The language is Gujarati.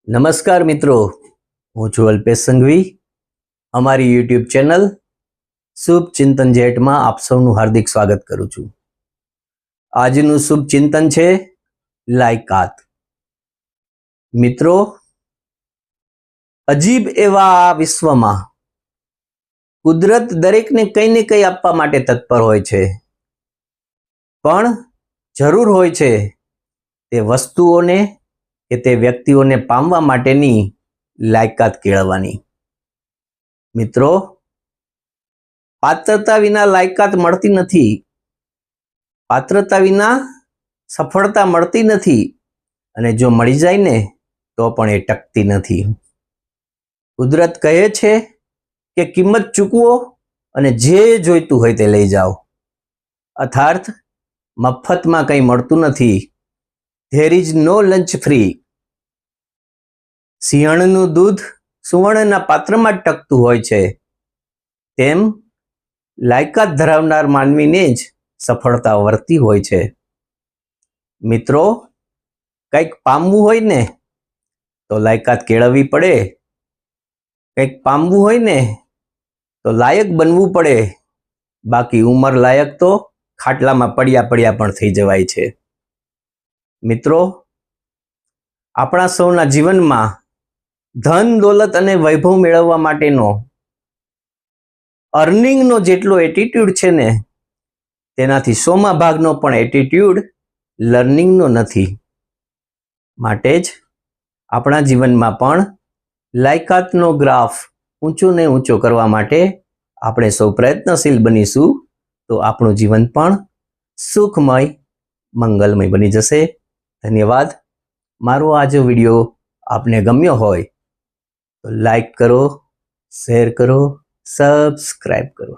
નમસ્કાર મિત્રો, હું છું અલ્પેશ સંઘવી. અમારી યુટ્યુબ ચેનલ શુભ ચિંતન જેટમાં આપ સૌનું હાર્દિક સ્વાગત કરું છું. આજનું શુભ ચિંતન છે લાયકાત. મિત્રો, અજીબ એવા આ વિશ્વમાં કુદરત દરેકને કંઈ ને કંઈ આપવા માટે તત્પર હોય છે, પણ જરૂર હોય છે તે વસ્તુઓને કે તે વ્યક્તિઓને પામવા માટેની લાયકાત કેળવવાની. મિત્રો, પાત્રતા વિના લાયકાત મળતી નથી. પાત્રતા વિના સફળતા મળતી નથી, અને જો મળી જાય ને તો પણ એ ટકતી નથી. કુદરત કહે છે કે કિંમત ચૂકવો અને જે જોઈતું હોય તે લઈ જાઓ. અર્થાત મફતમાં કંઈ મળતું નથી. There is no lunch free. સિંહણનું દૂધ સુવર્ણના પાત્રમાં જ ટકતું હોય છે, તેમ લાયકાત ધરાવનાર માનવીને જ સફળતા વર્તી હોય છે. મિત્રો, કંઈક પામવું હોય ને તો લાયકાત કેળવવી પડે. કંઈક પામવું હોય ને તો લાયક બનવું પડે. બાકી ઉંમર લાયક તો ખાટલામાં પડ્યા પણ થઈ જવાય છે. મિત્રો, આપણા સૌના જીવનમાં ધન દોલત અને વૈભવ મેળવવા માટેનો અર્નિંગનો જેટલો એટીટ્યુડ છે ને, તેનાથી 100માં ભાગનો પણ એટીટ્યુડ લર્નિંગનો નથી. માટે જ આપણા જીવનમાં પણ લાયકાતનો ગ્રાફ ઊંચો ને ઊંચો કરવા માટે આપણે સૌ પ્રયત્નશીલ બનીશું તો આપણું જીવન પણ સુખમય મંગલમય બની જશે. ધન્યવાદ. મારો આ જો વિડીયો આપને ગમ્યો હોય તો લાઈક કરો, શેર કરો, સબસ્ક્રાઈબ કરો.